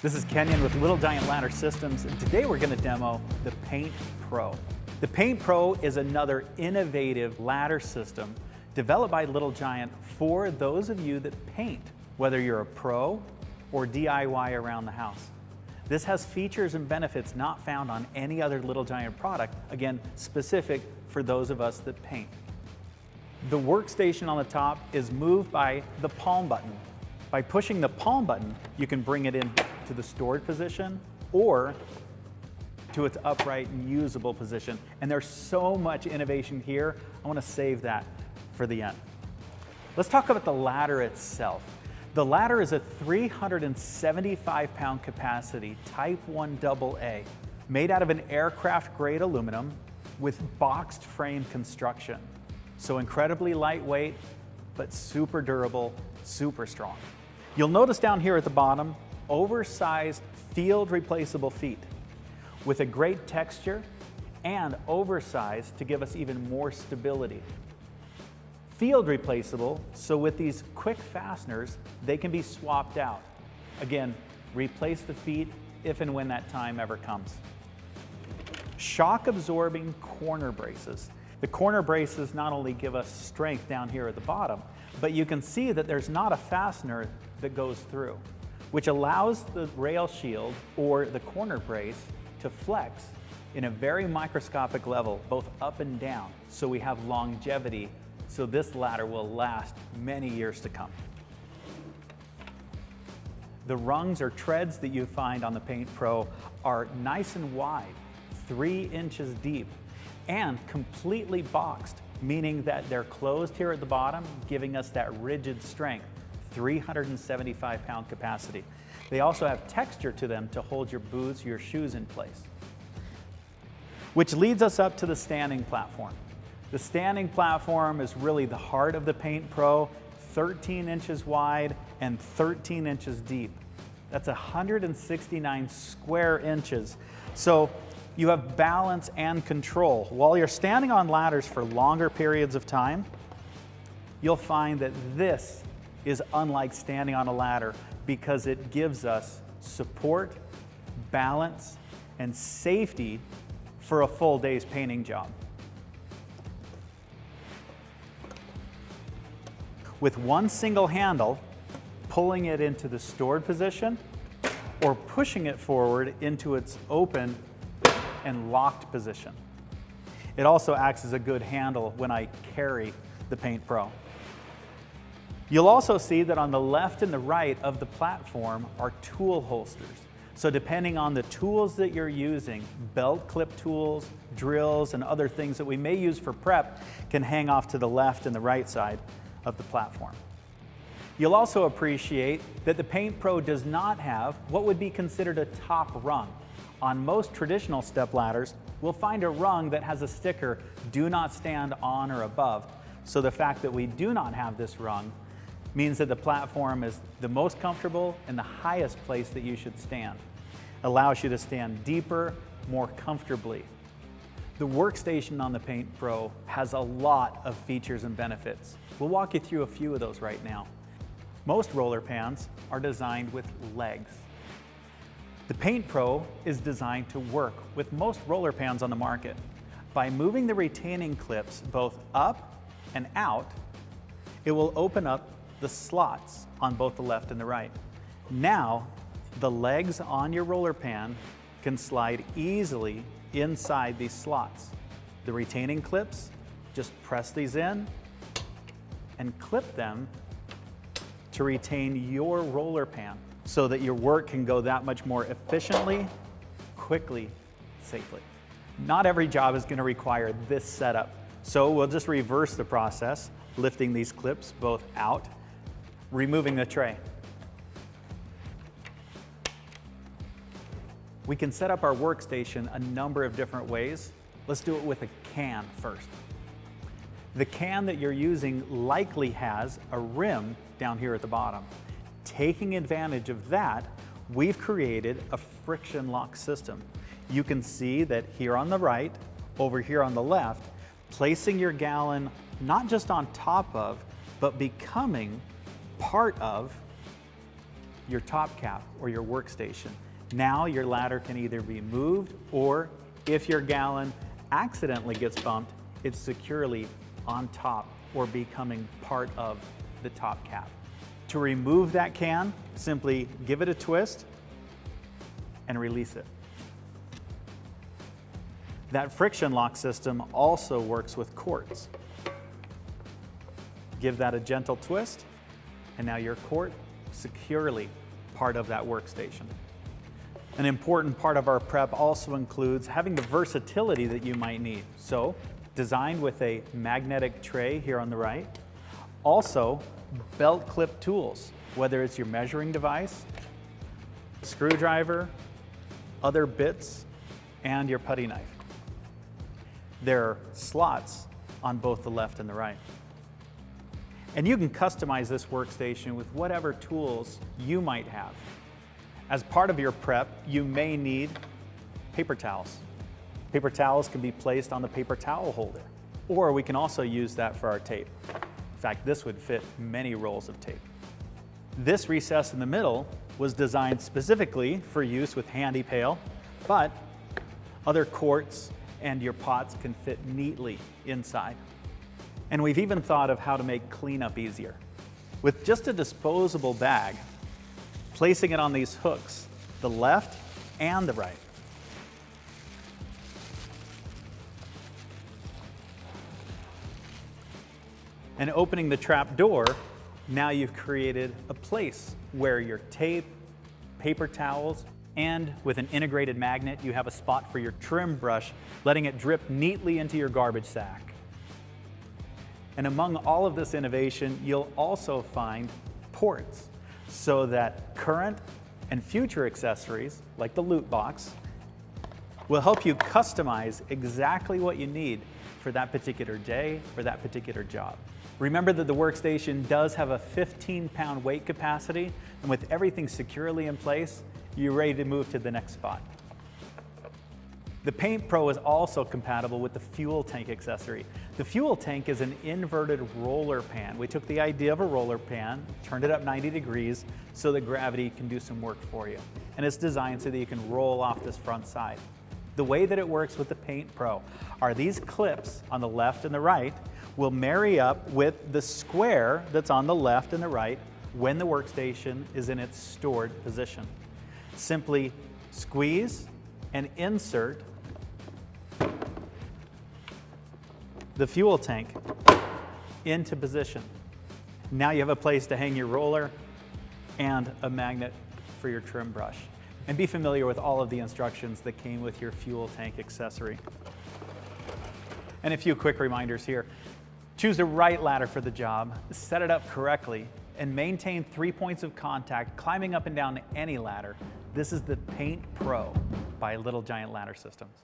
This is Kenyon with Little Giant Ladder Systems, and today we're going to demo the Paint Pro. The Paint Pro is another innovative ladder system developed by Little Giant for those of you that paint, whether you're a pro or DIY around the house. This has features and benefits not found on any other Little Giant product, again, specific for those of us that paint. The workstation on the top is moved by the palm button. By pushing the palm button, you can bring it in to the stored position or to its upright and usable position. And there's so much innovation here, I want to save that for the end. Let's talk about the ladder itself. The ladder is a 375-pound capacity Type 1 AA, made out of an aircraft-grade aluminum with boxed frame construction. So incredibly lightweight, but super durable, super strong. You'll notice down here at the bottom, oversized field replaceable feet with a great texture and oversized to give us even more stability. Field replaceable, so with these quick fasteners, they can be swapped out. Again, replace the feet if and when that time ever comes. Shock absorbing corner braces. The corner braces not only give us strength down here at the bottom, but you can see that there's not a fastener that goes through, which allows the rail shield or the corner brace to flex in a very microscopic level, both up and down, so we have longevity, so this ladder will last many years to come. The rungs or treads that you find on the Paint Pro are nice and wide, 3 inches deep, and completely boxed, meaning that they're closed here at the bottom, giving us that rigid strength, 375-pound capacity. They also have texture to them to hold your boots, your shoes in place. Which leads us up to the standing platform. The standing platform is really the heart of the Paint Pro, 13 inches wide and 13 inches deep. That's 169 square inches. So you have balance and control. While you're standing on ladders for longer periods of time, you'll find that this is unlike standing on a ladder because it gives us support, balance, and safety for a full day's painting job. With one single handle, pulling it into the stored position or pushing it forward into its open and locked position. It also acts as a good handle when I carry the Paint Pro. You'll also see that on the left and the right of the platform are tool holsters. So depending on the tools that you're using, belt clip tools, drills, and other things that we may use for prep can hang off to the left and the right side of the platform. You'll also appreciate that the Paint Pro does not have what would be considered a top rung. On most traditional step ladders, we'll find a rung that has a sticker, "Do not stand on or above." So the fact that we do not have this rung means that the platform is the most comfortable and the highest place that you should stand. Allows you to stand deeper, more comfortably. The workstation on the Paint Pro has a lot of features and benefits. We'll walk you through a few of those right now. Most roller pans are designed with legs. The Paint Pro is designed to work with most roller pans on the market. By moving the retaining clips both up and out, it will open up the slots on both the left and the right. Now, the legs on your roller pan can slide easily inside these slots. The retaining clips, just press these in and clip them to retain your roller pan so that your work can go that much more efficiently, quickly, safely. Not every job is going to require this setup, so we'll just reverse the process, lifting these clips both out, removing the tray. We can set up our workstation a number of different ways. Let's do it with a can first. The can that you're using likely has a rim down here at the bottom. Taking advantage of that, we've created a friction lock system. You can see that here on the right, over here on the left, placing your gallon not just on top of, but becoming part of your top cap, or your workstation. Now your ladder can either be moved, or if your gallon accidentally gets bumped, it's securely on top or becoming part of the top cap. To remove that can, simply give it a twist and release it. That friction lock system also works with quartz. Give that a gentle twist, and now your quart securely part of that workstation. An important part of our prep also includes having the versatility that you might need. So, designed with a magnetic tray here on the right. Also, belt clip tools, whether it's your measuring device, screwdriver, other bits, and your putty knife. There are slots on both the left and the right. And you can customize this workstation with whatever tools you might have. As part of your prep, you may need paper towels. Paper towels can be placed on the paper towel holder, or we can also use that for our tape. In fact, this would fit many rolls of tape. This recess in the middle was designed specifically for use with handy pail, but other quarts and your pots can fit neatly inside. And we've even thought of how to make cleanup easier. With just a disposable bag, placing it on these hooks, the left and the right. And opening the trap door, now you've created a place where your tape, paper towels, and with an integrated magnet, you have a spot for your trim brush, letting it drip neatly into your garbage sack. And among all of this innovation, you'll also find ports, so that current and future accessories, like the loot box, will help you customize exactly what you need for that particular day or that particular job. Remember that the workstation does have a 15-pound weight capacity, and with everything securely in place, you're ready to move to the next spot. The Paint Pro is also compatible with the fuel tank accessory. The fuel tank is an inverted roller pan. We took the idea of a roller pan, turned it up 90 degrees so that gravity can do some work for you. And it's designed so that you can roll off this front side. The way that it works with the Paint Pro are these clips on the left and the right will marry up with the square that's on the left and the right when the workstation is in its stored position. Simply squeeze and insert the fuel tank into position. Now you have a place to hang your roller and a magnet for your trim brush. And be familiar with all of the instructions that came with your fuel tank accessory. And a few quick reminders here. Choose the right ladder for the job, set it up correctly, and maintain 3 points of contact climbing up and down any ladder. This is the Paint Pro by Little Giant Ladder Systems.